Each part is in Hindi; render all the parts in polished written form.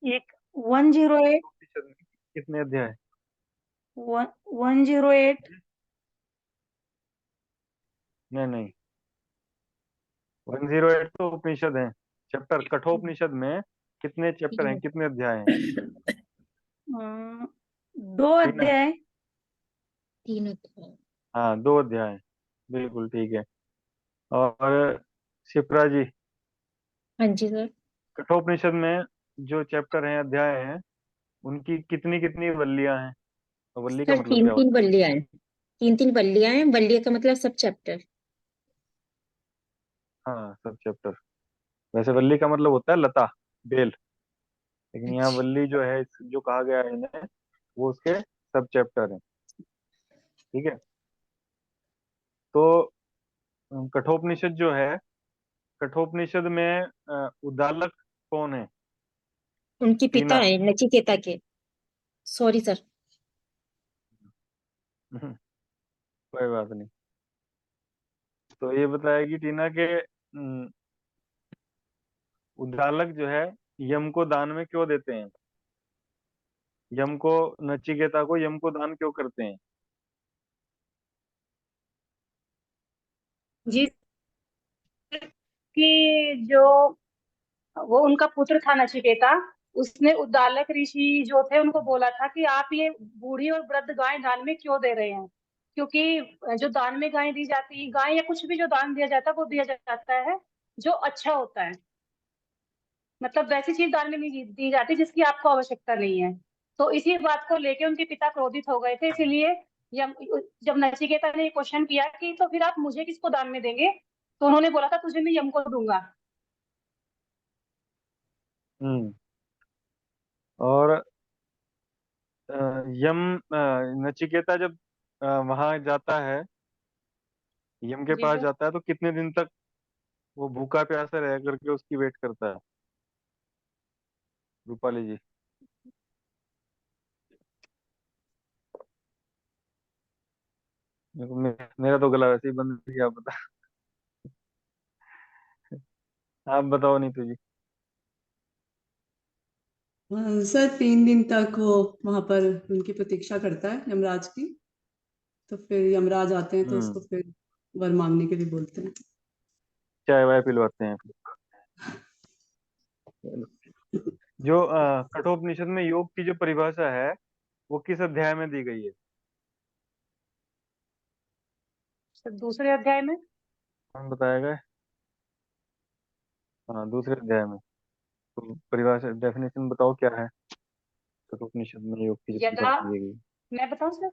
एक 108। उपनिषद में कितने अध्याय? 108। नहीं नहीं, 108 तो उपनिषद है। चैप्टर कठोपनिषद में कितने चैप्टर हैं, कितने अध्याय हैं? 2 तीन है। अध्याय। 3 अध्याय। हाँ, 2 अध्याय। बिल्कुल ठीक है। और शिप्रा जी, हाँ जी सर। कठोपनिषद में जो चैप्टर हैं, अध्याय हैं, उनकी कितनी कितनी वल्लियां हैं? तो वल्ली का सर मतलब तीन क्या तीन होता है? बल्लियां हैं। 3 3 बल्लियां हैं, बल्लिया का मतलब सब चैप्टर। हाँ, सब चैप्टर। वैसे वल्ली का मतलब होता है लता, बेल। लेकिन यहाँ अच्छा। वल्ली जो है, जो कहा गया है इन्हें, वो उसके सब चैप्टर हैं। ठीक है। तो कठोपनिषद जो है, कठोपनिषद में उद्दालक कौन है? उनके पिता टीना। है नचिकेता के। Sorry sir. कोई बात नहीं। तो ये बताया कि टीना के उद्दालक जो है, यम को दान में क्यों देते हैं? यम को, नचिकेता को यम को दान क्यों करते हैं? जी, कि जो वो उनका पुत्र था नचिकेता, उसने उद्दालक ऋषि जो थे उनको बोला था कि आप ये बूढ़ी और वृद्ध गाय दान में क्यों दे रहे हैं, क्योंकि जो दान में गाय दी जाती, गाय या कुछ भी जो दान दिया जाता है वो दिया जाता है जो अच्छा होता है। मतलब वैसी चीज दान में नहीं दी जाती जिसकी आपको आवश्यकता नहीं है। तो इसी बात को लेके उनके पिता क्रोधित हो गए थे, इसीलिए यम, जब नचिकेता ने ये क्वेश्चन किया कि तो फिर आप मुझे किसको दान में देंगे, तो उन्होंने बोला था तुझे मैं यम को दूंगा। हम्म। और अ, यम, नचिकेता जब वहां जाता है, यम के जी पास सर। जाता है, तो कितने दिन तक वो भूखा प्यासा रह करके उसकी वेट करता है, रूपाली जी? मेरा तो गला वैसे ही बंद है, आप बता। आप बताओ नीतू जी। सर 3 दिन तक वो वहां पर उनकी प्रतीक्षा करता है यमराज की। तो फिर यमराज आते हैं तो उसको हम्म। फिर वर मांगने के लिए बोलते हैं। चाय वाय पिलवाते हैं। जो कठोपनिषद में योग की जो परिभाषा है, वो किस अध्याय में दी गई है? सर दूसरे अध्याय में। कौन बताएगा? हाँ, दूसरे अध्याय में। तो परिभाषा, डेफिनेशन बताओ क्या है कठोपनिषद में योग की जो यदा, परिभाषा दी गई है? मैं बताऊं सर?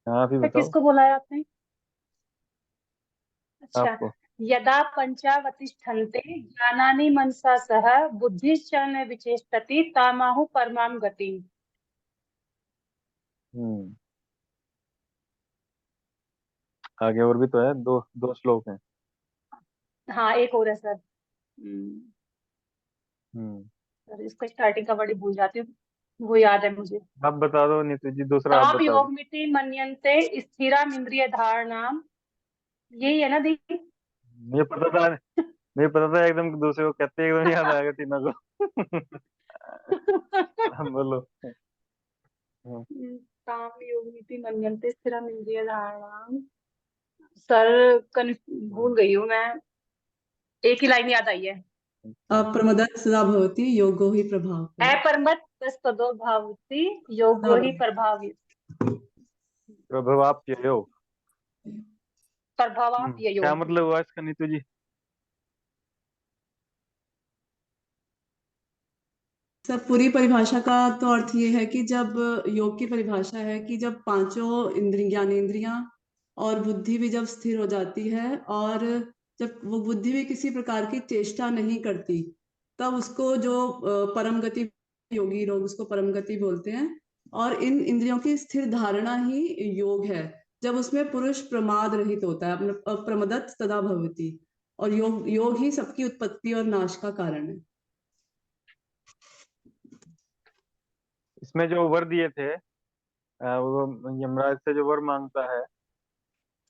हाँ, आप ही सर बताओ। किसको बोला है आपने? अच्छा। आपको। यदा पंचावतिष्ठन्ते ज्ञानानि मनसा सह बुद्धिश्च न विचेष्टति तामाहु परमां गतिम्। हम्म। आगे और भी तो है, दो दो श्लोक हैं। हाँ एक और है सर। हम्म। सर इसका स्टार्टिंग का वर्ड भूल जाती हूँ, वो याद है मुझे। आप बता दो नीतू जी, दूसरा आप ताप बता दो। योगमिति मन्यन्ते स्थिरामिन्द्रिय धारणाम। यही है ना दी? मुझे पता था, मुझे पता था एकदम कि दूसरे को कहते ही एकदम याद आएगा तीनों को। बोलो। हाँ। ताप योगमिति मन्यन्ते स्थिरामिन्द्रिय धारणाम। सर भूल गई हूँ मैं। एक ही लाइन याद आई है। अच्छा। अप्रमदत् सदा भवति योगो ही प्रभाव। अपरमत तदो भावति योगो ही प्रभावी। प्रभवाप्य योग। प्रभावाप ये क्या योग। मतलब हुआ इसका नीतू जी? सर पूरी परिभाषा का तो अर्थ ये है कि जब योग की परिभाषा है कि जब पांचों ज्ञानेंद्रियां और बुद्धि भी जब स्थिर हो जाती है, और जब वो बुद्धि भी किसी प्रकार की चेष्टा नहीं करती, तब उसको जो परम गति, योगी लोग उसको परम गति बोलते हैं। और इन इंद्रियों की स्थिर धारणा ही योग है, जब उसमें पुरुष प्रमाद रहित होता है, अपने अप्रमदत् तदा भवति। और योग योग ही सबकी उत्पत्ति और नाश का कारण है। इसमें जो वर दिए थे, वो यमराज से जो वर मांगता है,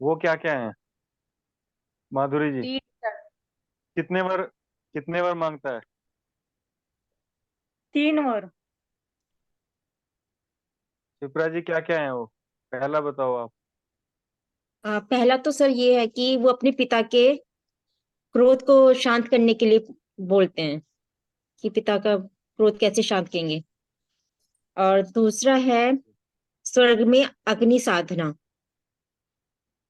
वो क्या क्या है, माधुरी जी? ठीक है। कितने वर, कितने वर मांगता है? 3 वर। शिप्रा जी क्या क्या है वो, पहला बताओ आप। पहला तो सर ये है कि वो अपने पिता के क्रोध को शांत करने के लिए बोलते हैं कि पिता का क्रोध कैसे शांत करेंगे। और दूसरा है स्वर्ग में अग्नि साधना,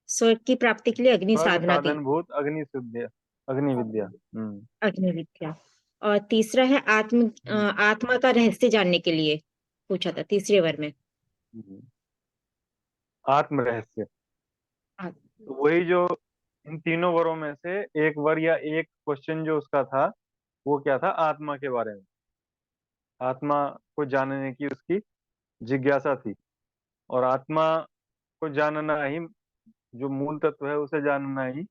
स्वर्ग की प्राप्ति के लिए अग्नि स्वर्ग साधना की, साधन भूत अग्नि विद्या, अग्नि विद्या। अग्नि विद्या। और तीसरा है हम्म, आत्मा का रहस्य जानने के लिए पूछा था तीसरे वर में। हम्म। आत्म रहस्य। आ- तो वही जो इन तीनों वरों में से एक वर या एक क्वेश्चन जो उसका था, वो क्या था, आत्मा के बारे में। आत्मा को जानने की उसकी जिज्ञासा थी। और आत्मा को जानना ही, जो मूल तत्व है उसे जानना ही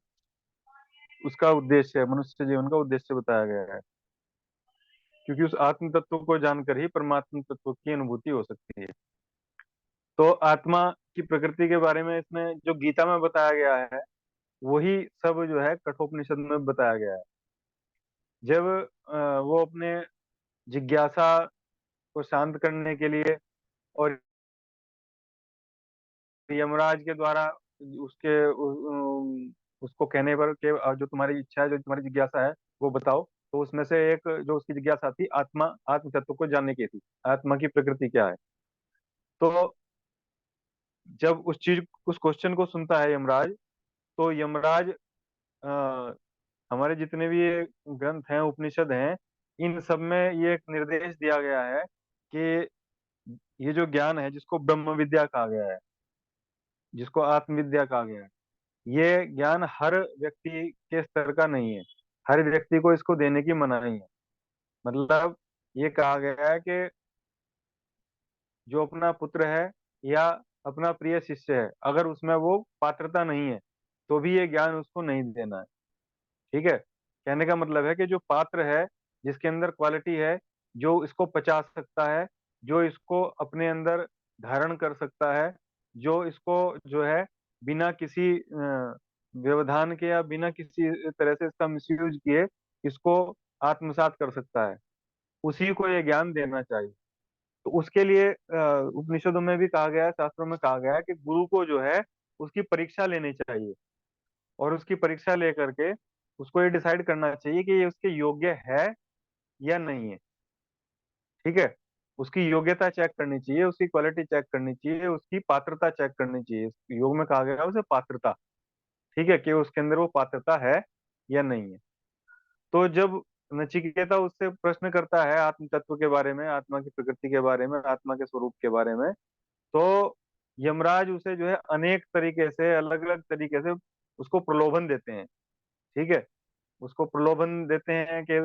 उसका उद्देश्य है, मनुष्य जीवन का उद्देश्य बताया गया है। क्योंकि उस आत्म तत्व को जानकर ही परमात्म तत्व की अनुभूति हो सकती है। तो आत्मा की प्रकृति के बारे में इसमें जो गीता में बताया गया है, वही सब जो है कठोपनिषद में बताया गया है। जब वो अपने जिज्ञासा को शांत करने के लिए और यमराज के द्वारा उसके उसको कहने पर कि जो तुम्हारी इच्छा है, जो तुम्हारी जिज्ञासा है वो बताओ, तो उसमें से एक जो उसकी जिज्ञासा थी, आत्मा, आत्म तत्व को जानने की थी, आत्मा की प्रकृति क्या है। तो जब उस क्वेश्चन को सुनता है यमराज, तो यमराज हमारे जितने भी ये ग्रंथ हैं, उपनिषद हैं, इन सब में ये एक निर्देश दिया गया है कि ये जो ज्ञान है, जिसको ब्रह्म विद्या कहा गया है, जिसको आत्मविद्या कहा गया है, ये ज्ञान हर व्यक्ति के स्तर का नहीं है। हर व्यक्ति को इसको देने की मनाही है। मतलब ये कहा गया है कि जो अपना पुत्र है या अपना प्रिय शिष्य है, अगर उसमें वो पात्रता नहीं है, तो भी ये ज्ञान उसको नहीं देना है। ठीक है। कहने का मतलब है कि जो पात्र है, जिसके अंदर क्वालिटी है, जो इसको पचा सकता है, जो इसको अपने अंदर धारण कर सकता है, जो इसको जो है बिना किसी व्यवधान के या बिना किसी तरह से इसका मिसयूज किए इसको आत्मसात कर सकता है, उसी को ये ज्ञान देना चाहिए। तो उसके लिए उपनिषदों में भी कहा गया है, शास्त्रों में कहा गया है कि गुरु को जो है उसकी परीक्षा लेनी चाहिए। और उसकी परीक्षा लेकर के उसको ये डिसाइड करना चाहिए कि ये उसके योग्य है या नहीं है। ठीक है। उसकी योग्यता चेक करनी चाहिए, उसकी क्वालिटी चेक करनी चाहिए, उसकी पात्रता चेक करनी चाहिए। योग में कहा गया है उसे पात्रता। ठीक है, कि उसके अंदर वो पात्रता है या नहीं है। तो जब नचिकेता उससे प्रश्न करता है आत्म तत्व के बारे में, आत्मा की प्रकृति के बारे में, आत्मा के स्वरूप के बारे में, तो यमराज उसे जो है अनेक तरीके से, अलग अलग तरीके से उसको प्रलोभन देते हैं। ठीक है। उसको प्रलोभन देते हैं कि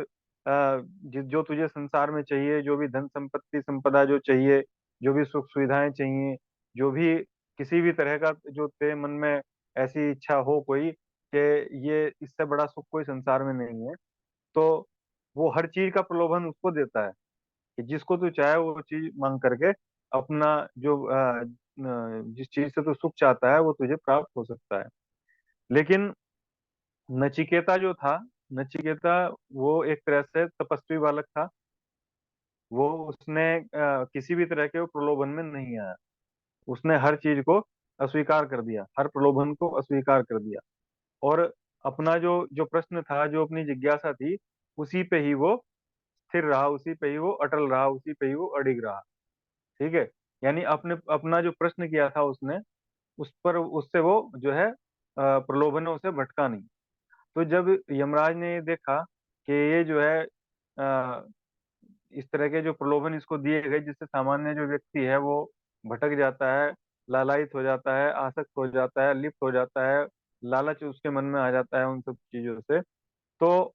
जो तुझे संसार में चाहिए, जो भी धन संपत्ति संपदा जो चाहिए, जो भी सुख सुविधाएं चाहिए, जो भी किसी भी तरह का जो तेरे मन में ऐसी इच्छा हो कोई, कि ये इससे बड़ा सुख कोई संसार में नहीं है, तो वो हर चीज का प्रलोभन उसको देता है कि जिसको तू चाहे वो चीज मांग करके अपना जो जिस चीज से तू सुख चाहता है वो तुझे प्राप्त हो सकता है। लेकिन नचिकेता जो था, नचिकेता वो एक तरह से तपस्वी बालक था। वो उसने किसी भी तरह के वो प्रलोभन में नहीं आया। उसने हर चीज को अस्वीकार कर दिया, हर प्रलोभन को अस्वीकार कर दिया। और अपना जो जो प्रश्न था, जो अपनी जिज्ञासा थी, उसी पे ही वो स्थिर रहा, उसी पे ही वो अटल रहा, उसी पे ही वो अडिग रहा। ठीक है। यानी अपने अपना जो प्रश्न किया था उसने, उस पर उससे वो जो है प्रलोभनों से भटका नहीं। तो जब यमराज ने ये देखा कि ये जो है इस तरह के जो प्रलोभन इसको दिए गए, जिससे सामान्य जो व्यक्ति है वो भटक जाता है, लालायित हो जाता है, आसक्त हो जाता है, लिप्त हो जाता है, लालच उसके मन में आ जाता है उन सब चीजों से। तो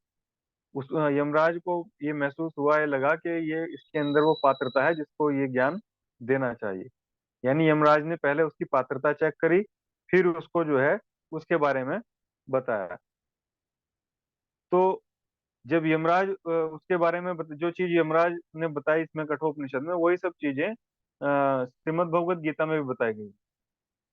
उस यमराज को ये महसूस हुआ, ये लगा कि ये इसके अंदर वो पात्रता है जिसको ये ज्ञान देना चाहिए। यानी यमराज ने पहले उसकी पात्रता चेक करी, फिर उसको जो है उसके बारे में बताया। तो जब यमराज उसके बारे में जो चीज यमराज ने बताई इसमें कठोपनिषद में, वही सब चीजें श्रीमद् भगवत गीता में भी बताई गई।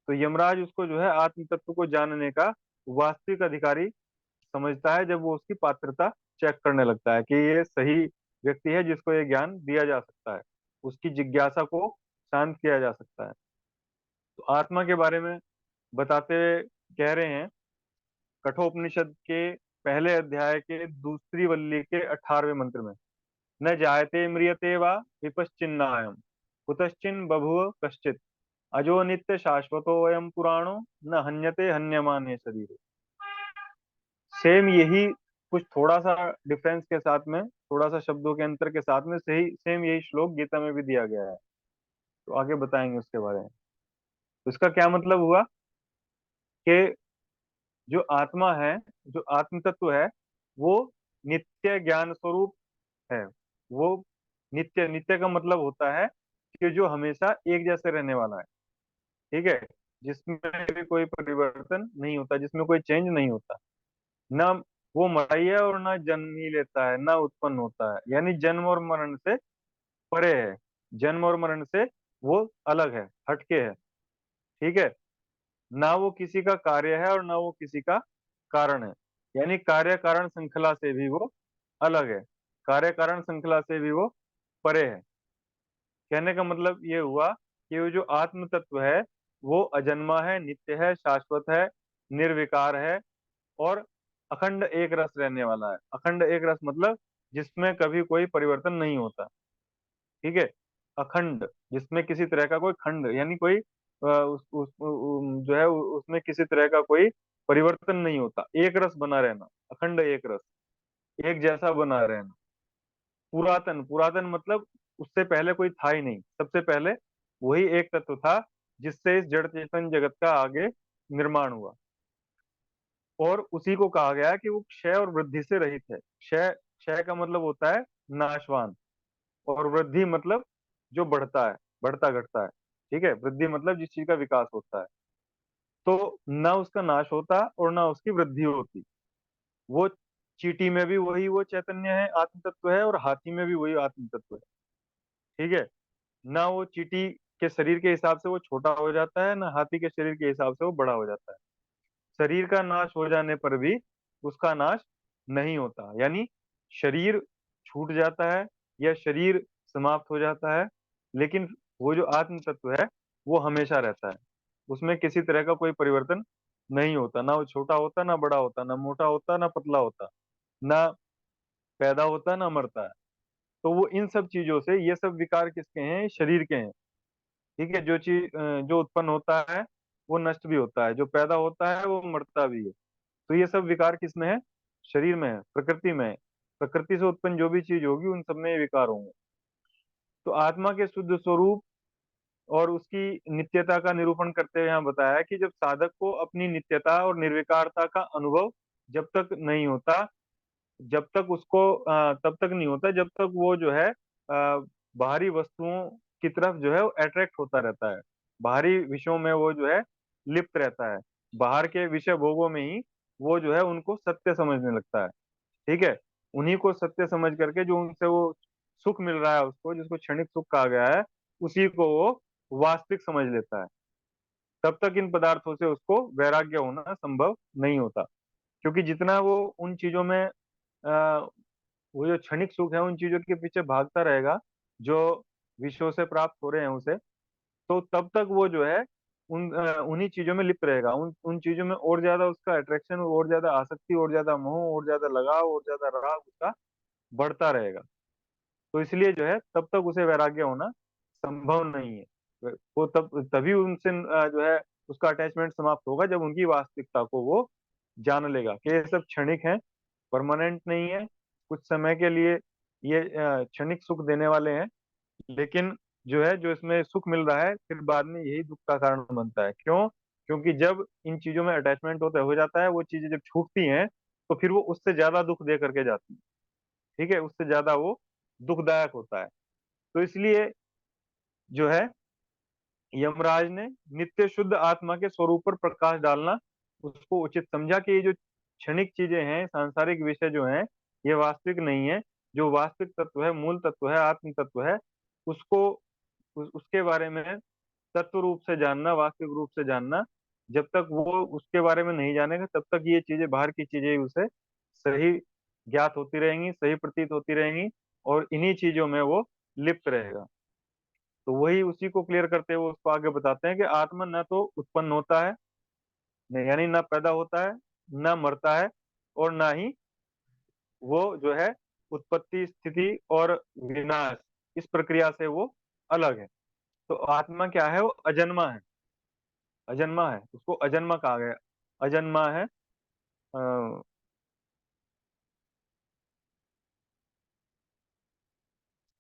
तो यमराज उसको जो है आत्म तत्व को जानने का वास्तविक अधिकारी समझता है, जब वो उसकी पात्रता चेक करने लगता है कि ये सही व्यक्ति है जिसको ये ज्ञान दिया जा सकता है, उसकी जिज्ञासा को शांत किया जा सकता है। तो आत्मा के बारे में बताते हुए कह रहे हैं कठोपनिषद के पहले अध्याय के दूसरी वल्ली के 18वें मंत्र में, न जायते म्रियते वा विपश्चिन्नायम कुतश्चिन बभुव कश्चित अजो नित्य शाश्वतो अयम पुराणो न हन्यते हन्यमाने शरीर। सेम यही कुछ थोड़ा सा डिफरेंस के साथ में, थोड़ा सा शब्दों के अंतर के साथ में सही सेम यही श्लोक गीता में भी दिया गया है। तो आगे बताएंगे उसके बारे में। तो इसका क्या मतलब हुआ कि जो आत्मा है, जो आत्म तत्व है, वो नित्य ज्ञान स्वरूप है। वो नित्य, नित्य का मतलब होता है कि जो हमेशा एक जैसे रहने वाला है, ठीक है, जिसमें भी कोई परिवर्तन नहीं होता, जिसमें कोई चेंज नहीं होता। ना वो मराई है और ना जन्म ही लेता है, ना उत्पन्न होता है, यानी जन्म और मरण से परे है। जन्म और मरण से वो अलग है, हटके है, ठीक है। ना वो किसी का कार्य है और ना वो किसी का कारण है, यानी कार्य कारण श्रृंखला से भी वो अलग है, कार्य कारण श्रृंखला से भी वो परे है। कहने का मतलब ये हुआ कि वो जो आत्म तत्व है वो अजन्मा है, नित्य है, शाश्वत है, निर्विकार है और अखंड एक रस रहने वाला है। अखंड एक रस मतलब जिसमें कभी कोई परिवर्तन नहीं होता, ठीक है। अखंड, जिसमें किसी तरह का कोई खंड, यानी कोई जो है उसमें किसी तरह का कोई परिवर्तन नहीं होता, एक रस बना रहना, अखंड एक रस, एक जैसा बना रहना। पुरातन, पुरातन मतलब उससे पहले कोई था ही नहीं, सबसे पहले वही एक तत्व था जिससे इस जड़ चेतन जगत का आगे निर्माण हुआ। और उसी को कहा गया है कि वो क्षय और वृद्धि से रहित है। क्षय, क्षय का मतलब होता है नाशवान, और वृद्धि मतलब जो बढ़ता है, बढ़ता घटता है, ठीक है। वृद्धि मतलब जिस चीज का विकास होता है। तो ना उसका नाश होता और ना उसकी वृद्धि होती। वो चींटी में भी वही वो चैतन्य है, आत्म तत्व है, और हाथी में भी वही आत्म तत्व है, ठीक है। ना वो चींटी के शरीर के हिसाब से वो छोटा हो जाता है, ना हाथी के शरीर के हिसाब से वो बड़ा हो जाता है। शरीर का नाश हो जाने पर भी उसका नाश नहीं होता, यानी शरीर छूट जाता है या शरीर समाप्त हो जाता है, लेकिन वो जो आत्म तत्व है वो हमेशा रहता है। उसमें किसी तरह का कोई परिवर्तन नहीं होता, ना वो छोटा होता ना बड़ा होता, ना मोटा होता ना पतला होता, ना पैदा होता ना मरता है। तो वो इन सब चीजों से, ये सब विकार किसके हैं? शरीर के हैं, ठीक है। जो चीज जो उत्पन्न होता है वो नष्ट भी होता है, जो पैदा होता है वो मरता भी है। तो ये सब विकार किसमें है? शरीर में है, प्रकृति में है। प्रकृति से उत्पन्न जो भी चीज होगी उन सब में ये विकार होंगे। तो आत्मा के शुद्ध स्वरूप और उसकी नित्यता का निरूपण करते हुए यहाँ बताया कि जब साधक को अपनी नित्यता और निर्विकारता का अनुभव जब तक नहीं होता, जब तक उसको तब तक नहीं होता जब तक वो जो है बाहरी वस्तुओं की तरफ जो है वो अट्रैक्ट होता रहता है, बाहरी विषयों में वो जो है लिप्त रहता है, बाहर के विषय भोगों में ही वो जो है उनको सत्य समझने लगता है, ठीक है। उन्हीं को सत्य समझ करके जो उनसे वो सुख मिल रहा है, उसको जिसको क्षणिक सुख कहा गया है, उसी को वो वास्तविक समझ लेता है। तब तक इन पदार्थों से उसको वैराग्य होना संभव नहीं होता, क्योंकि जितना वो उन चीजों में वो जो क्षणिक सुख है उन चीजों के पीछे भागता रहेगा जो विषयों से प्राप्त हो रहे हैं उसे, तो तब तक वो जो है उन्हीं चीजों में लिप्त रहेगा, उन उन चीजों में और ज्यादा उसका अट्रैक्शन, और ज्यादा आसक्ति, और ज्यादा मोह, और ज्यादा लगाव, और ज्यादा राग उसका बढ़ता रहेगा। तो इसलिए जो है तब तक उसे वैराग्य होना संभव नहीं है। वो तब तभी उनसे जो है उसका अटैचमेंट समाप्त होगा जब उनकी वास्तविकता को वो जान लेगा कि ये सब क्षणिक है, परमानेंट नहीं है, कुछ समय के लिए ये क्षणिक सुख देने वाले हैं, लेकिन जो है जो इसमें सुख मिल रहा है फिर बाद में यही दुख का कारण बनता है। क्यों? क्योंकि जब इन चीजों में अटैचमेंट होता हो जाता है, वो चीजें जब छूटती हैं तो फिर वो उससे ज्यादा दुख दे करके जाती है, ठीक है, उससे ज्यादा वो दुखदायक होता है। तो इसलिए जो है यमराज ने नित्य शुद्ध आत्मा के स्वरूप पर प्रकाश डालना उसको उचित समझा कि ये जो क्षणिक चीजें हैं, सांसारिक विषय जो हैं, ये वास्तविक नहीं है। जो वास्तविक तत्व है, मूल तत्व है, आत्म तत्व है, उसको उसके बारे में तत्व रूप से जानना, वास्तविक रूप से जानना, जब तक वो उसके बारे में नहीं जानेगा तब तक ये चीजें, बाहर की चीजें उसे सही ज्ञात होती रहेंगी, सही प्रतीत होती रहेंगी, और इन्हीं चीजों में वो लिप्त रहेगा। तो वही उसी को क्लियर करते हुए उसको आगे बताते हैं कि आत्मा न तो उत्पन्न होता है, यानी न पैदा होता है, न मरता है, और ना ही वो जो है उत्पत्ति, स्थिति और विनाश, इस प्रक्रिया से वो अलग है। तो आत्मा क्या है? वो अजन्मा है। अजन्मा है, उसको अजन्मा कहा गया। अजन्मा है।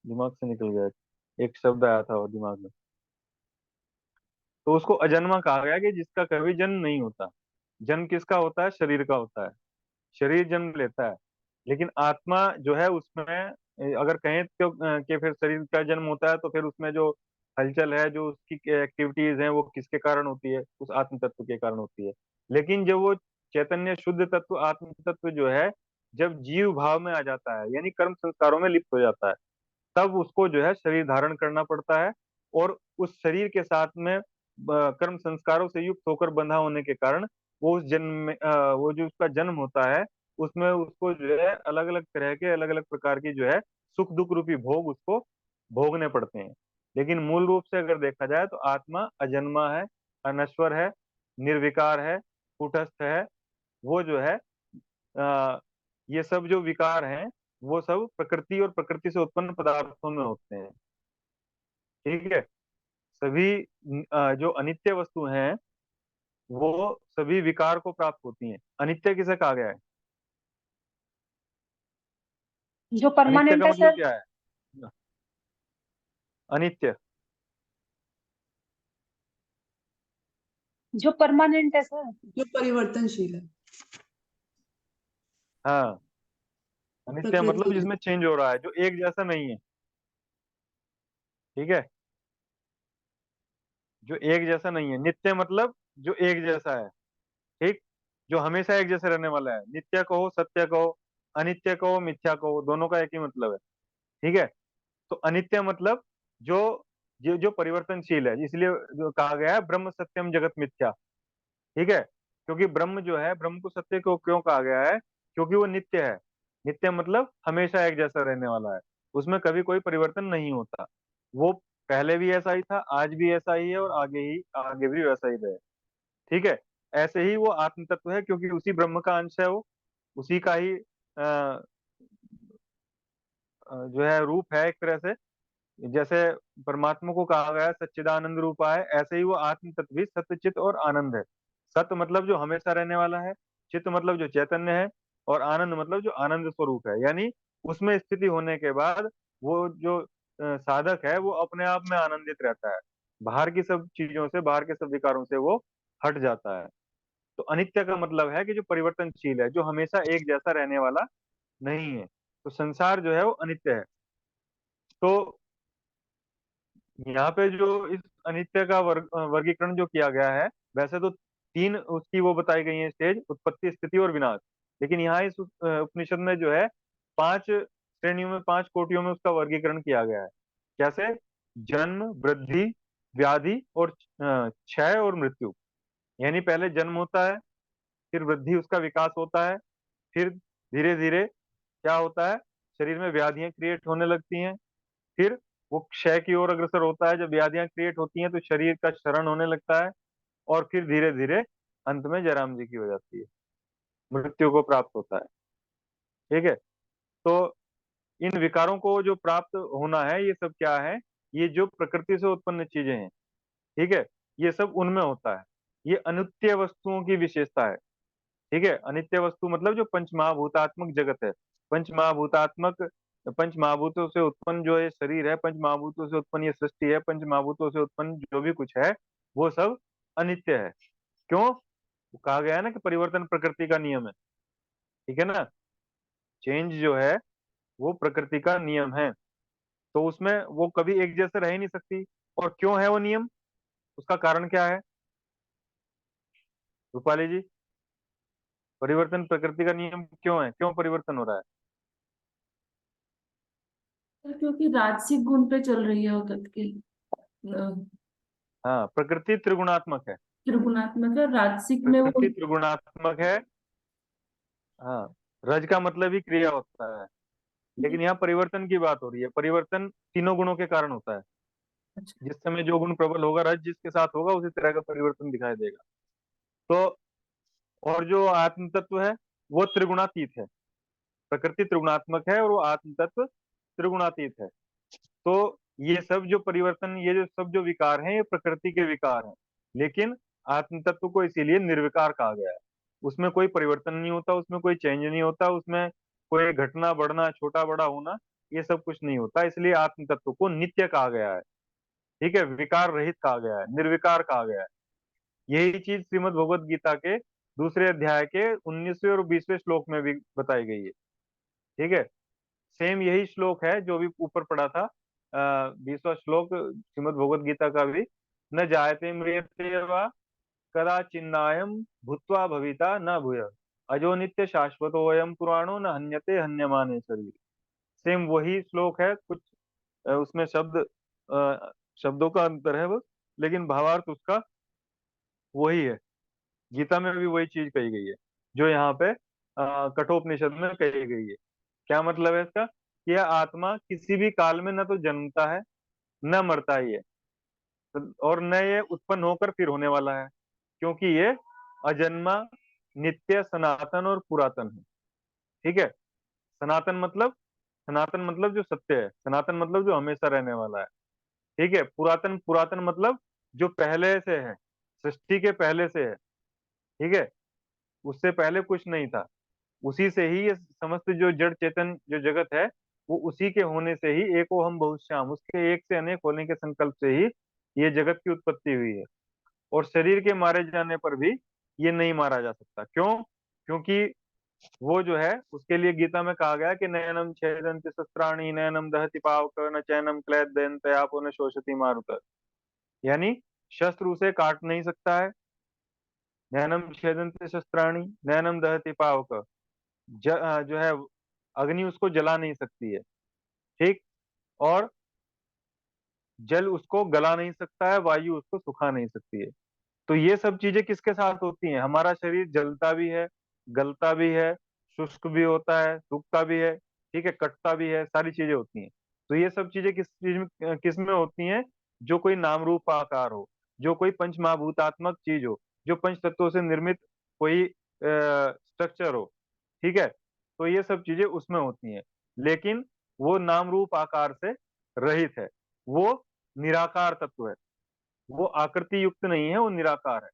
दिमाग से निकल गया, एक शब्द आया था वो दिमाग में। तो उसको अजन्मा कहा गया कि जिसका कभी जन्म नहीं होता। जन्म किसका होता है? शरीर का होता है। शरीर जन्म लेता है, लेकिन आत्मा जो है उसमें अगर कहें तो कि फिर शरीर का जन्म होता है तो फिर उसमें जो हलचल है, जो उसकी एक्टिविटीज हैं, वो किसके कारण होती है? उस आत्म तत्व के कारण होती है। लेकिन जब वो चैतन्य शुद्ध तत्व, आत्म तत्व जो है, जब जीव भाव में आ जाता है, यानी कर्म संस्कारों में लिप्त हो जाता है, तब उसको जो है शरीर धारण करना पड़ता है। और उस शरीर के साथ में कर्म संस्कारों से युक्त होकर बंधा होने के कारण वो उस जन्म में वो जो उसका जन्म होता है, उसमें उसको जो है अलग अलग तरह के, अलग अलग प्रकार की जो है सुख दुख रूपी भोग उसको भोगने पड़ते हैं। लेकिन मूल रूप से अगर देखा जाए तो आत्मा अजन्मा है, अनश्वर है, निर्विकार है, कूटस्थ है। वो जो है आ, ये सब जो विकार हैं, वो सब प्रकृति और प्रकृति से उत्पन्न पदार्थों में होते हैं। ठीक है। सभी जो अनित्य वस्तु हैं, वो सभी विकार को प्राप्त होती हैं। अनित्य किसे कहा गया है? जो अनित्य परमानेंट का है मतलब सर, क्या है? अनित्य, जो परमानेंट है सर। जो परिवर्तनशील है, हाँ। अनित्य मतलब प्रकृति है। जिसमें चेंज हो रहा है, जो एक जैसा नहीं है। ठीक है। जो एक जैसा नहीं है। नित्य मतलब जो एक जैसा है। ठीक। जो हमेशा एक जैसे रहने वाला है। नित्य कहो, सत्य कहो, अनित्य कहो, मिथ्या कहो, दोनों का एक ही मतलब है। ठीक है। तो अनित्य मतलब जो जो परिवर्तनशील है, इसलिए जो कहा गया है ब्रह्म सत्यम जगत मिथ्या। ठीक है। क्योंकि ब्रह्म जो है, ब्रह्म को सत्य को क्यों कहा गया है? क्योंकि वो नित्य है। नित्य मतलब हमेशा एक जैसा रहने वाला है, उसमें कभी कोई परिवर्तन नहीं होता। वो पहले भी ऐसा ही था, आज भी ऐसा ही है, और आगे भी वैसा ही रहे। ठीक है। ऐसे ही वो आत्म तत्व है, क्योंकि उसी ब्रह्म का अंश है वो। उसी का ही जो है रूप है एक तरह से। जैसे परमात्मा को कहा गया है सच्चिदानंद रूपा है, ऐसे ही वो आत्म तत्व भी सत्य, चित और आनंद है। सत्य मतलब जो हमेशा रहने वाला है, चित्त मतलब जो चैतन्य है, और आनंद मतलब जो आनंद स्वरूप है। यानी उसमें स्थिति होने के बाद वो जो साधक है, वो अपने आप में आनंदित रहता है। बाहर की सब चीजों से, बाहर के सब विकारों से वो हट जाता है। तो अनित्य का मतलब है कि जो परिवर्तनशील है, जो हमेशा एक जैसा रहने वाला नहीं है। तो संसार जो है वो अनित्य है। तो यहाँ पे जो इस अनित्य का वर्गीकरण जो किया गया है, वैसे तो तीन उसकी वो बताई गई है स्टेज: उत्पत्ति, स्थिति और विनाश। लेकिन यहाँ इस उपनिषद में जो है पांच श्रेणियों में, पांच कोटियों में उसका वर्गीकरण किया गया है। कैसे? जन्म, वृद्धि, व्याधि और क्षय और मृत्यु। यानी पहले जन्म होता है, फिर वृद्धि, उसका विकास होता है, फिर धीरे धीरे क्या होता है? शरीर में व्याधियां क्रिएट होने लगती हैं। फिर वो क्षय की ओर अग्रसर होता है। जब व्याधियां क्रिएट होती हैं तो शरीर का क्षरण होने लगता है, और फिर धीरे धीरे अंत में जयराम जी की हो जाती है, मृत्यु को प्राप्त होता है। ठीक है। तो इन विकारों को जो प्राप्त होना है, ये सब क्या है? ये जो प्रकृति से उत्पन्न चीजें हैं, ठीक है, ये सब उनमें होता है। ये अनित्य वस्तुओं की विशेषता है। ठीक है। अनित्य वस्तु मतलब जो पंच महाभूतात्मक जगत है। पंच महाभूतात्मक, पंच महाभूतों से उत्पन्न जो ये शरीर है, पंच महाभूतों से उत्पन्न ये सृष्टि है, पंच महाभूतों से उत्पन्न जो भी कुछ है, वो सब अनित्य है। क्यों? वो कहा गया है ना कि परिवर्तन प्रकृति का नियम है। ठीक है ना। चेंज जो है वो प्रकृति का नियम है। तो उसमें वो कभी एक जैसे रह ही नहीं सकती। और क्यों है वो नियम? उसका कारण क्या है रूपाली जी? परिवर्तन प्रकृति का नियम क्यों है? क्यों परिवर्तन हो रहा है? क्योंकि राजसिक गुण पे चल रही है वो तत्व की हाँ, प्रकृति त्रिगुणात्मक है। त्रिगुणात्मक है, राजसिक में वो प्रकृति त्रिगुणात्मक है। हाँ। रज का मतलब ही क्रिया होता है। लेकिन यहाँ परिवर्तन की बात हो रही है। परिवर्तन तीनों गुणों के कारण होता है। अच्छा। जिस समय जो गुण प्रबल होगा, रज जिसके साथ होगा, उसी तरह का परिवर्तन दिखाई देगा। तो और जो आत्म तत्व है वो त्रिगुणातीत है। प्रकृति त्रिगुणात्मक है और वो आत्म तत्व त्रिगुणातीत है। तो ये सब जो परिवर्तन, ये जो सब जो विकार हैं, ये प्रकृति के विकार हैं। लेकिन आत्म तत्व को इसीलिए निर्विकार कहा गया है। उसमें कोई परिवर्तन नहीं होता, उसमें कोई चेंज नहीं होता, उसमें कोई घटना बढ़ना, छोटा बड़ा होना, ये सब कुछ नहीं होता। इसलिए आत्म तत्व को नित्य कहा गया है। ठीक है, विकार रहित कहा गया है, निर्विकार कहा गया है। यही चीज श्रीमद् भगवत गीता के दूसरे अध्याय के 19वें और 20वें श्लोक में भी बताई गई है। ठीक है, सेम यही श्लोक है जो भी ऊपर पढ़ा था, 20वां श्लोक श्रीमद् भगवत गीता का भी। न जायते म्रियते वा कदाचिन्नायं भूत्वा भविता न भूय अजो नित्य शाश्वतोऽयं पुराणो न हन्यते हन्यमाने शरीर। सेम वही श्लोक है। कुछ उसमें शब्दों का अंतर है बस, लेकिन भावार्थ उसका वही है। गीता में भी वही चीज कही गई है जो यहाँ पे कठोपनिषद में कही गई है। क्या मतलब है इसका? कि यह आत्मा किसी भी काल में न तो जन्मता है न मरता ही है, और न ये उत्पन्न होकर फिर होने वाला है, क्योंकि ये अजन्मा, नित्य, सनातन और पुरातन है। ठीक है, सनातन मतलब जो सत्य है, सनातन मतलब जो हमेशा रहने वाला है। ठीक है, पुरातन, पुरातन मतलब जो पहले से है, सृष्टि के पहले से है। ठीक है, उससे पहले कुछ नहीं था। उसी से ही ये समस्त जो जड़ चेतन जो जगत है, वो उसी के होने से ही एको हम बहुश्याम, उसके एक से अनेक होने के संकल्प से ही ये जगत की उत्पत्ति हुई है। और शरीर के मारे जाने पर भी ये नहीं मारा जा सकता। क्यों? क्योंकि वो जो है, उसके लिए गीता में कहा गया कि नयनम छेदन्ति शस्त्राणि नयनम दहति पावक न चैनम क्लेदयन्ते आपो न शोषति मारुत। यानी शस्त्र उसे काट नहीं सकता है। नयनम छेदन्ति शस्त्राणि नयनम दहति पावक, जो है अग्नि उसको जला नहीं सकती है। ठीक, और जल उसको गला नहीं सकता है, वायु उसको सुखा नहीं सकती है। तो ये सब चीजें किसके साथ होती हैं? हमारा शरीर जलता भी है, गलता भी है, शुष्क भी होता है, सूखता भी है, ठीक है, कटता भी है, सारी चीजें होती हैं। तो ये सब चीजें किस में होती हैं? जो कोई नाम रूप आकार हो, जो कोई पंच महाभूतात्मक चीज हो, जो पंच तत्वों से निर्मित कोई स्ट्रक्चर हो। ठीक है, तो ये सब चीजें उसमें होती हैं। लेकिन वो नाम रूप आकार से रहित है, वो निराकार तत्व है, वो आकृति युक्त नहीं है, वो निराकार है।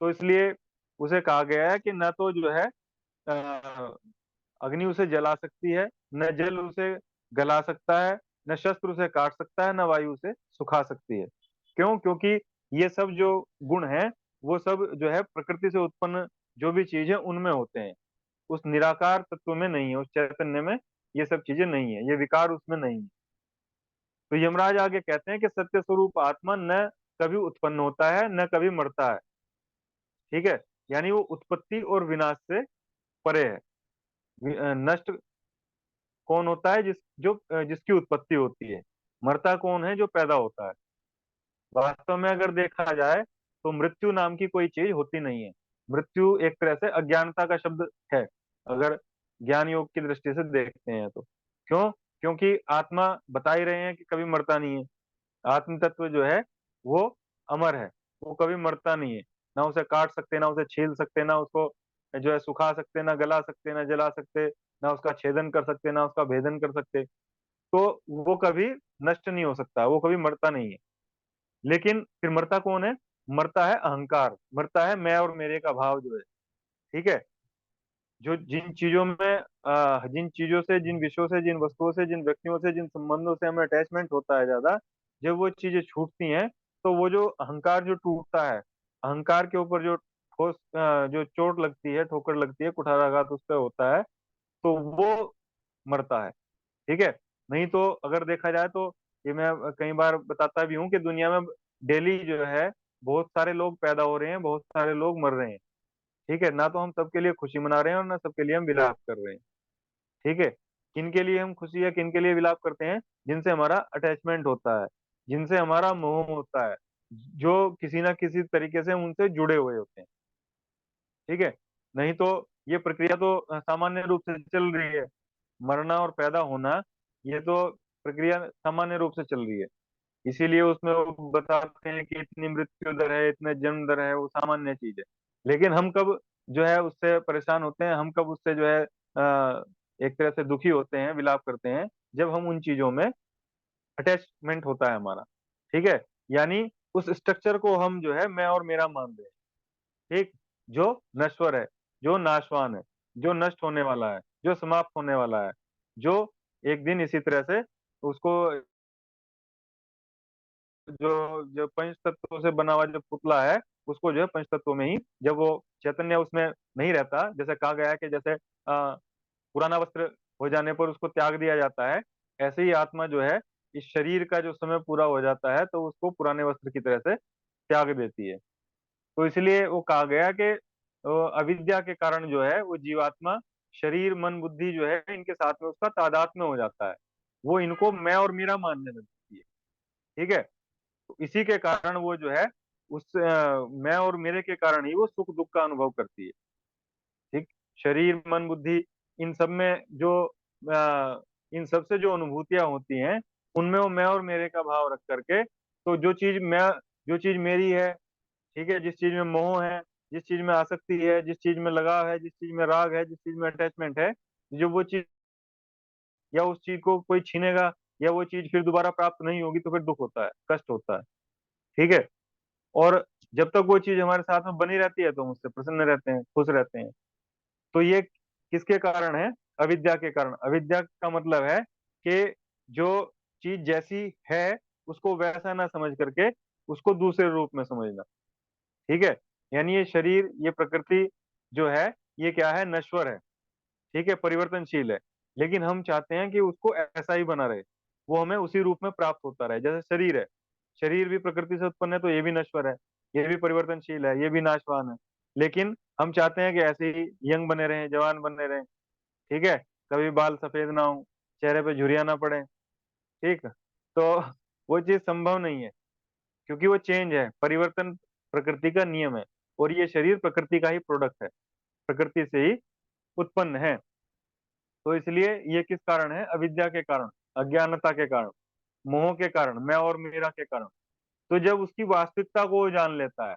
तो इसलिए उसे कहा गया है कि न तो जो है अ, अग्नि उसे जला सकती है, न जल उसे गला सकता है, न शस्त्र उसे काट सकता है, न वायु उसे सुखा सकती है। क्यों? क्योंकि ये सब जो गुण हैं, वो सब जो है प्रकृति से उत्पन्न जो भी चीज है उनमें होते हैं, उस निराकार तत्व में नहीं है, उस चैतन्य में ये सब चीजें नहीं है, ये विकार उसमें नहीं है। तो यमराज आगे कहते हैं कि सत्य स्वरूप आत्मा न कभी उत्पन्न होता है न कभी मरता है। ठीक है, यानी वो उत्पत्ति और विनाश से परे है। नष्ट कौन होता है? जिसकी उत्पत्ति होती है। मरता कौन है? जो पैदा होता है। वास्तव में अगर देखा जाए तो मृत्यु नाम की कोई चीज होती नहीं है। मृत्यु एक तरह से अज्ञानता का शब्द है, अगर ज्ञान योग की दृष्टि से देखते हैं तो। क्यों? क्योंकि आत्मा बता ही रहे हैं कि कभी मरता नहीं है। आत्म तत्व जो है वो अमर है, वो कभी मरता नहीं है। ना उसे काट सकते, ना उसे छील सकते, ना उसको जो है सुखा सकते, ना गला सकते, ना जला सकते, ना उसका छेदन कर सकते, ना उसका भेदन कर सकते। तो वो कभी नष्ट नहीं हो सकता, वो कभी मरता नहीं है। लेकिन फिर मरता कौन है? मरता है अहंकार, मरता है मैं और मेरे का भाव जो है। ठीक है, जो जिन चीजों से, जिन विषयों से, जिन वस्तुओं से, जिन व्यक्तियों से, जिन संबंधों से हमें अटैचमेंट होता है ज्यादा, जब वो चीजें छूटती हैं तो वो जो अहंकार जो टूटता है, अहंकार के ऊपर जो जो चोट लगती है, ठोकर लगती है, कुठाराघात उस पर होता है, तो वो मरता है। ठीक है, नहीं तो अगर देखा जाए तो, ये मैं कई बार बताता भी हूँ कि दुनिया में डेली जो है बहुत सारे लोग पैदा हो रहे हैं, बहुत सारे लोग मर रहे हैं। ठीक है, ना तो हम सबके लिए खुशी मना रहे हैं और ना सबके लिए हम विलाप कर रहे हैं। ठीक है, किन के लिए हम खुशी या किन के लिए विलाप करते हैं? जिनसे हमारा अटैचमेंट होता है, जिनसे हमारा मोह होता है, जो किसी ना किसी तरीके से उनसे जुड़े हुए होते हैं। ठीक है, नहीं तो ये प्रक्रिया तो सामान्य रूप से चल रही है। मरना और पैदा होना, ये तो प्रक्रिया सामान्य रूप से चल रही है। इसीलिए उसमें वो बताते हैं कि इतनी मृत्यु दर है, इतने जन्म दर है, वो सामान्य चीज है। लेकिन हम कब जो है उससे परेशान होते हैं, हम कब उससे जो है एक तरह से दुखी होते हैं, विलाप करते हैं, जब हम उन चीजों में अटैचमेंट होता है हमारा। ठीक है, यानी उस स्ट्रक्चर को हम जो है मैं और मेरा मान रहे हैं। ठीक, जो नश्वर है, जो नाशवान है, जो नष्ट होने वाला है, जो समाप्त होने वाला है, जो एक दिन इसी तरह से उसको, जो जो पंच तत्वों से बना हुआ जो पुतला है, उसको जो है पंच तत्वों में ही, जब वो चैतन्य उसमें नहीं रहता, जैसे कहा गया है कि जैसे पुराना वस्त्र हो जाने पर उसको त्याग दिया जाता है, ऐसे ही आत्मा जो है इस शरीर का जो समय पूरा हो जाता है तो उसको पुराने वस्त्र की तरह से त्याग देती है। तो इसलिए वो कहा गया कि अविद्या के कारण जो है वो जीवात्मा शरीर मन बुद्धि जो है इनके साथ में उसका तादात्म्य हो जाता है, वो इनको मैं और मेरा मानने लगती है। ठीक है, तो इसी के कारण वो जो है उस मैं और मेरे के कारण ही वो सुख दुख का अनुभव करती है। ठीक, शरीर मन बुद्धि इन सब में जो इन सब से जो अनुभूतियां होती हैं, उनमें वो मैं और मेरे का भाव रख करके, तो जो चीज मेरी है, ठीक है, जिस चीज में मोह है, जिस चीज में आसक्ति है, जिस चीज में लगाव है, जिस चीज में राग है, जिस चीज में अटैचमेंट है, जो वो चीज या उस चीज को कोई छीनेगा या वो चीज फिर दोबारा प्राप्त नहीं होगी तो फिर दुख होता है, कष्ट होता है। ठीक है, और जब तक वो चीज हमारे साथ में बनी रहती है तो हम उससे प्रसन्न रहते हैं, खुश रहते हैं। तो ये किसके कारण है? अविद्या के कारण। अविद्या का मतलब है कि जो चीज जैसी है उसको वैसा ना समझ करके उसको दूसरे रूप में समझना। ठीक है, यानी ये शरीर, ये प्रकृति जो है, ये क्या है? नश्वर है। ठीक है, परिवर्तनशील है, लेकिन हम चाहते हैं कि उसको ऐसा ही बना रहे, वो हमें उसी रूप में प्राप्त होता रहे। जैसे शरीर है, शरीर भी प्रकृति से उत्पन्न है तो ये भी नश्वर है, ये भी परिवर्तनशील है, ये भी नाशवान है, लेकिन हम चाहते हैं कि ऐसे ही यंग बने रहें, जवान बने रहें। ठीक है, कभी बाल सफेद ना हो, चेहरे पे झुर्रियां ना पड़े। ठीक, तो वो चीज संभव नहीं है, क्योंकि वो चेंज है, परिवर्तन प्रकृति का नियम है, और ये शरीर प्रकृति का ही प्रोडक्ट है, प्रकृति से ही उत्पन्न है। तो इसलिए ये किस कारण है? अविद्या के कारण, अज्ञानता के कारण, मोह के कारण, मैं और मेरा के कारण। तो जब उसकी वास्तविकता को वो जान लेता है,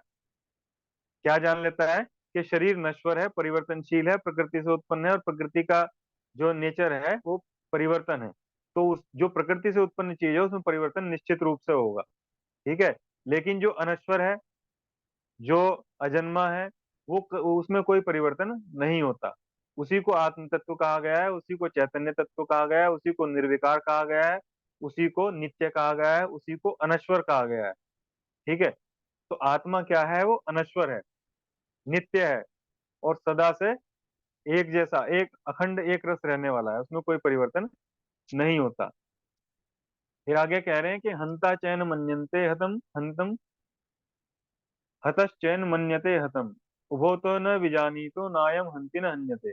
क्या जान लेता है? कि शरीर नश्वर है, परिवर्तनशील है, प्रकृति से उत्पन्न है, और प्रकृति का जो नेचर है वो परिवर्तन है। तो उस जो प्रकृति से उत्पन्न चीज है उसमें परिवर्तन निश्चित रूप से होगा। ठीक है, लेकिन जो अनश्वर है, जो अजन्मा है, उसमें कोई परिवर्तन नहीं होता। उसी को आत्म तत्व कहा गया है, उसी को चैतन्य तत्व कहा गया है, उसी को निर्विकार कहा गया है, उसी को नित्य कहा गया है, उसी को अनश्वर कहा गया है। ठीक है, तो आत्मा क्या है? वो अनश्वर है, नित्य है, और सदा से एक जैसा, एक अखंड एक रस रहने वाला है, उसमें कोई परिवर्तन नहीं होता। फिर आगे कह रहे हैं कि हंता चैन मन्यन्ते हतम हंतम, हतश्चैन मन्यते हतम, उभो तो न विजानी तो नायम हंति न हन्यते।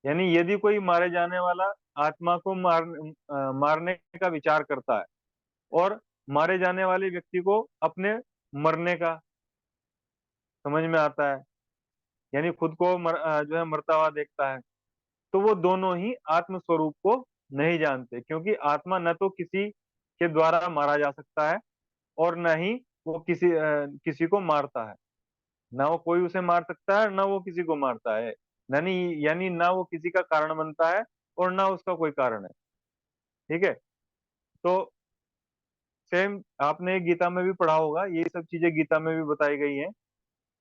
यानी यदि कोई मारे जाने वाला आत्मा को मारने का विचार करता है, और मारे जाने वाले व्यक्ति को अपने मरने का समझ में आता है, यानी खुद को जो है मरता हुआ देखता है, तो वो दोनों ही आत्म स्वरूप को नहीं जानते, क्योंकि आत्मा न तो किसी के द्वारा मारा जा सकता है, और न ही वो किसी को मारता है। ना वो कोई उसे मार सकता है, ना वो किसी को मारता है, यानी ना वो किसी का कारण बनता है और ना उसका कोई कारण है। ठीक है, तो सेम आपने गीता में भी पढ़ा होगा, ये सब चीजें गीता में भी बताई गई हैं।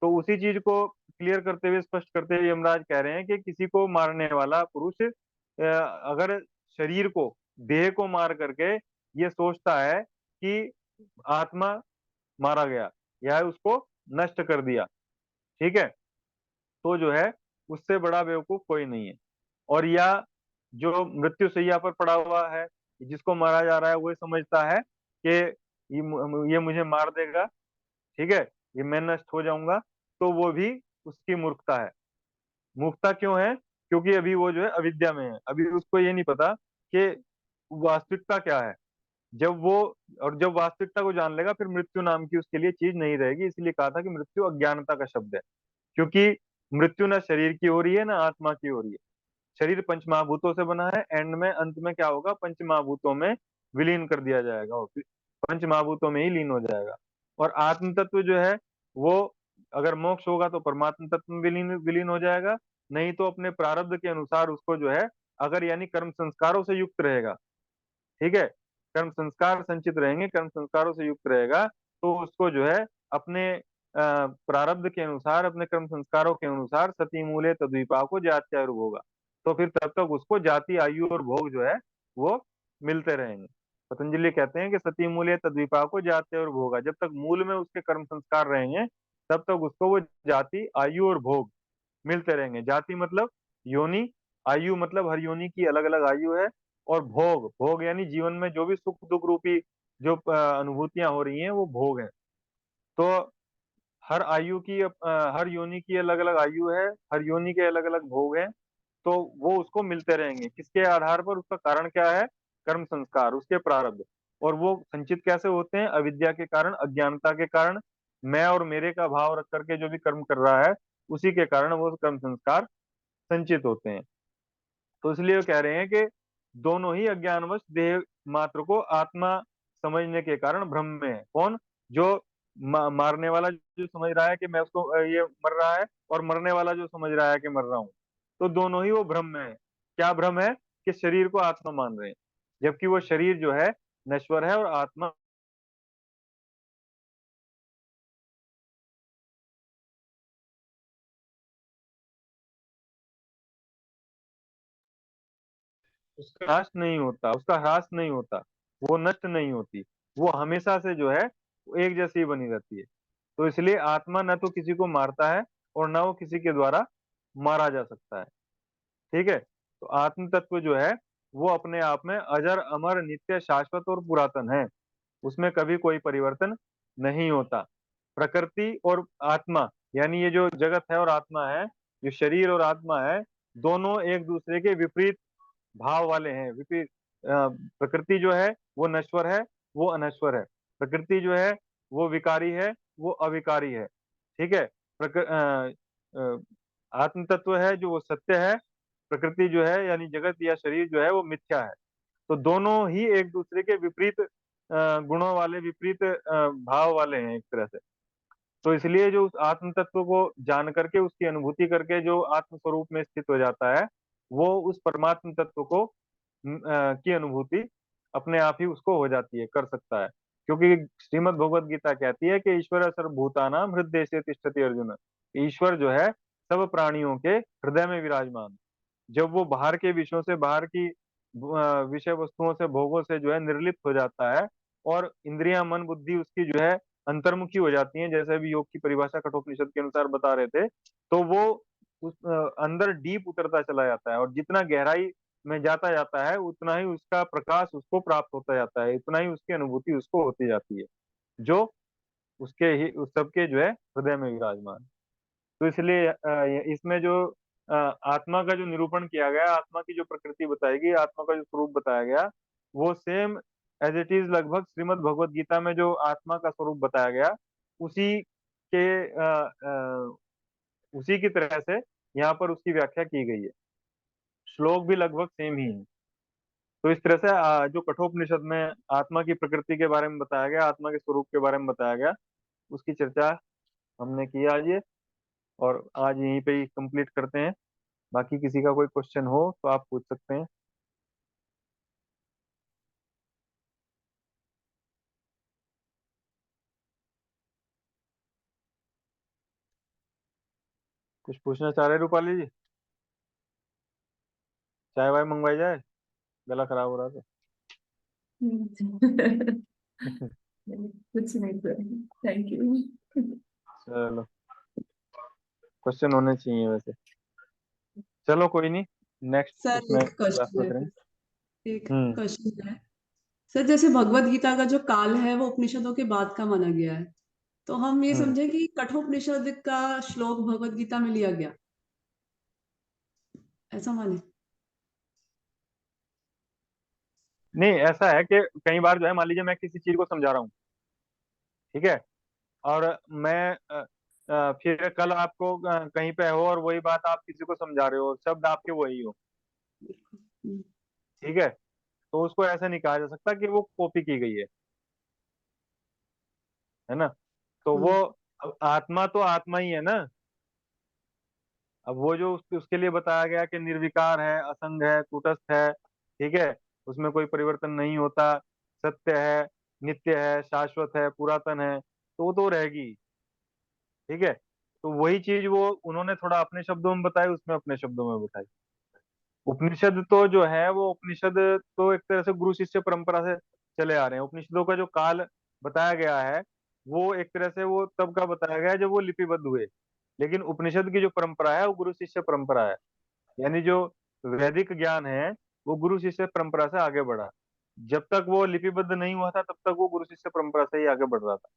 तो उसी चीज को क्लियर करते हुए, स्पष्ट करते हुए यमराज कह रहे हैं कि किसी को मारने वाला पुरुष अगर शरीर को, देह को मार करके ये सोचता है कि आत्मा मारा गया या उसको नष्ट कर दिया, ठीक है, तो जो है उससे बड़ा बेवकूफ कोई नहीं है। और या जो मृत्यु शैया पर पड़ा हुआ है, जिसको मारा जा रहा है, वो समझता है कि ये मुझे मार देगा, ठीक है, ये मैं नष्ट हो जाऊंगा, तो वो भी उसकी मूर्खता है। मूर्खता क्यों है? क्योंकि अभी वो जो है अविद्या में है, अभी उसको ये नहीं पता कि वास्तविकता क्या है। जब वास्तविकता को जान लेगा, फिर मृत्यु नाम की उसके लिए चीज नहीं रहेगी। इसलिए कहा था कि मृत्यु अज्ञानता का शब्द है, क्योंकि मृत्यु ना शरीर की हो रही है ना आत्मा की हो रही है। शरीर पंच महाभूतों से बना है, एंड में अंत में क्या होगा, पंच महाभूतों में विलीन कर दिया जाएगा, और पंच महाभूतों में ही लीन हो जाएगा। और आत्म तत्व जो है वो अगर मोक्ष होगा तो परमात्म तत्व में विलीन विलीन हो जाएगा, नहीं तो अपने प्रारब्ध के अनुसार उसको जो है, अगर यानी कर्म संस्कारों से युक्त रहेगा, ठीक है, कर्म संस्कार संचित रहेंगे, कर्म संस्कारों से युक्त रहेगा, तो उसको जो है अपने प्रारब्ध के अनुसार, अपने कर्म संस्कारों के अनुसार सती मूले तद्विपाको जाति आयु होगा, तो फिर तब तक उसको जाति आयु और भोग जो है वो मिलते रहेंगे। पतंजलि कहते हैं कि सती मूले तद्विपाको जाति और भोगा, जब तक मूल में उसके कर्म संस्कार रहेंगे तब तक उसको वो जाति आयु और भोग मिलते रहेंगे। जाति मतलब योनि, आयु मतलब हर योनि की अलग अलग आयु है, और भोग, भोग यानी जीवन में जो भी सुख दुख रूपी जो अनुभूतियां हो रही हैं वो भोग है। तो हर आयु की हर योनि की अलग अलग आयु है, हर योनि के अलग अलग भोग हैं, तो वो उसको मिलते रहेंगे। किसके आधार पर? उसका कारण क्या है? कर्म संस्कार, उसके प्रारब्ध। और वो संचित कैसे होते हैं? अविद्या के कारण, अज्ञानता के कारण, मैं और मेरे का भाव रख करके जो भी कर्म कर रहा है उसी के कारण वो कर्म संस्कार संचित होते हैं। तो इसलिए वो कह रहे हैं कि दोनों ही अज्ञानवश देह मात्र को आत्मा समझने के कारण भ्रम में है। कौन? जो मारने वाला जो समझ रहा है कि मैं उसको ये मर रहा है, और मरने वाला जो समझ रहा है कि मर रहा हूं, तो दोनों ही वो भ्रम में है। क्या भ्रम है? कि शरीर को आत्मा मान रहे हैं, जबकि वो शरीर जो है नश्वर है और आत्मा उसका नाश नहीं होता, उसका ह्रास नहीं होता, वो नष्ट नहीं होती, वो हमेशा से जो है वो एक जैसी ही बनी रहती है। तो इसलिए आत्मा न तो किसी को मारता है और न वो किसी के द्वारा मारा जा सकता है। ठीक है, तो आत्म तत्व जो है वो अपने आप में अजर अमर नित्य शाश्वत और पुरातन है, उसमें कभी कोई परिवर्तन नहीं होता। प्रकृति और आत्मा, यानी ये जो जगत है और आत्मा है, जो शरीर और आत्मा है, दोनों एक दूसरे के विपरीत भाव वाले हैं। विपरीत प्रकृति जो है वो नश्वर है, वो अनश्वर है। प्रकृति जो है वो विकारी है, वो अविकारी है। ठीक है, आत्म तत्व है जो वो सत्य है, प्रकृति जो है यानी जगत या शरीर जो है वो मिथ्या है। तो दोनों ही एक दूसरे के विपरीत गुणों वाले, विपरीत भाव वाले हैं एक तरह से। तो इसलिए जो उस आत्म तत्व को जान करके, उसकी अनुभूति करके जो आत्म स्वरूप में स्थित हो जाता है, वो उस परमात्म तत्व को की अनुभूति अपने आप ही उसको हो जाती है, कर सकता है। क्योंकि श्रीमद् भगवत गीता कहती है कि ईश्वर सर्वभूतानां हृदय से तिष्ठति अर्जुन। ईश्वर जो है सब प्राणियों के हृदय में विराजमान। जब वो बाहर के विषयों से, बाहर की विषय वस्तुओं से, भोगों से जो है निर्लिप्त हो जाता है, और इंद्रियां, मन, बुद्धि उसकी जो है अंतर्मुखी हो जाती हैं, जैसे अभी योग की परिभाषा कठोपनिषद के अनुसार बता रहे थे, तो वो उस अंदर डीप उतरता चला जाता है, और जितना गहराई में जाता जाता है उतना ही उसका प्रकाश उसको प्राप्त होता जाता है, उतना ही उसकी अनुभूति उसको होती जाती है, जो उसके ही उस सबके जो है हृदय में विराजमान। तो इसलिए इसमें जो आत्मा का जो निरूपण किया गया, आत्मा की जो प्रकृति बताई गई, आत्मा का जो स्वरूप बताया गया, वो सेम एज इट इज लगभग श्रीमद् भगवत गीता में जो आत्मा का स्वरूप बताया गया उसी के उसी की तरह से यहाँ पर उसकी व्याख्या की गई है। श्लोक भी लगभग सेम ही है। तो इस तरह से जो कठोपनिषद में आत्मा की प्रकृति के बारे में बताया गया, आत्मा के स्वरूप के बारे में बताया गया, उसकी चर्चा हमने की आज ये, और आज यहीं पे ही कंप्लीट करते हैं। बाकी किसी का कोई क्वेश्चन हो तो आप पूछ सकते हैं। कुछ पूछना चाह रहे रूपाली जी? चाय वाय मंगवाई जाए, गला खराब हो रहा था। कुछ नहीं सर, थैंक यू। चलो, क्वेश्चन होने चाहिए वैसे। चलो कोई नहीं, नेक्स्ट सर उसमें एक क्लास क्वेश्चन में है, करेंगे। एक हम्म। क्वेश्चन है सर। जैसे भगवत गीता का जो काल है वो उपनिषदों के बाद का माना गया है, तो हम ये हम्म। समझे कि कठोपनिषद का श्लोक भगवत गीता में लिया गया, ऐसा माने? नहीं, ऐसा है कि कई बार जो है, मान लीजिए मैं किसी चीज को समझा रहा हूँ, ठीक है, और मैं फिर कल आपको कहीं पे हो और वही बात आप किसी को समझा रहे हो, शब्द आपके वही हो, बिल्कुल। ठीक है, तो उसको ऐसा नहीं कहा जा सकता कि वो कॉपी की गई है ना। तो वो अब आत्मा तो आत्मा ही है ना। अब वो जो उसके लिए बताया गया कि निर्विकार है, असंग है, कूटस्थ है, ठीक है, उसमें कोई परिवर्तन नहीं होता, सत्य है, नित्य है, शाश्वत है, पुरातन है, तो वो तो रहेगी। ठीक है, तो वही चीज वो उन्होंने थोड़ा अपने शब्दों में बताई, उसमें अपने शब्दों में बताई। उपनिषद तो जो है वो उपनिषद तो एक तरह से गुरु शिष्य परंपरा से चले आ रहे हैं। उपनिषदों का जो काल बताया गया है वो एक तरह से वो तब का बताया गया है जब वो लिपिबद्ध हुए। लेकिन उपनिषद की जो परंपरा है वो गुरु शिष्य परंपरा है। यानी जो वैदिक ज्ञान है वो गुरु शिष्य परंपरा से आगे बढ़ा। जब तक वो लिपिबद्ध नहीं हुआ था तब तक वो गुरु शिष्य परंपरा से ही आगे बढ़ रहा था।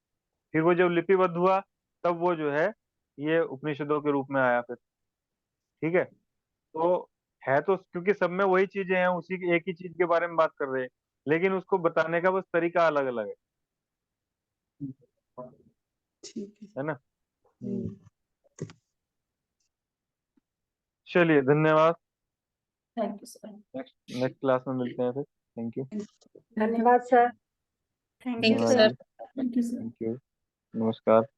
फिर वो जब लिपिबद्ध हुआ तब वो जो है ये उपनिषदों के रूप में आया फिर। ठीक है, तो है तो क्योंकि सब में वही चीजें हैं, उसी की एक ही चीज के बारे में बात कर रहे हैं, लेकिन उसको बताने का बस तरीका अलग अलग ठीक है। है ना। हम्म। चलिए, धन्यवाद। Thank you sir. Next next class में मिलते हैं फिर। Thank you. धन्यवाद sir. Thank thank you you धन्यवाद सर। जी। Thank you sir. Thank you. नमस्कार।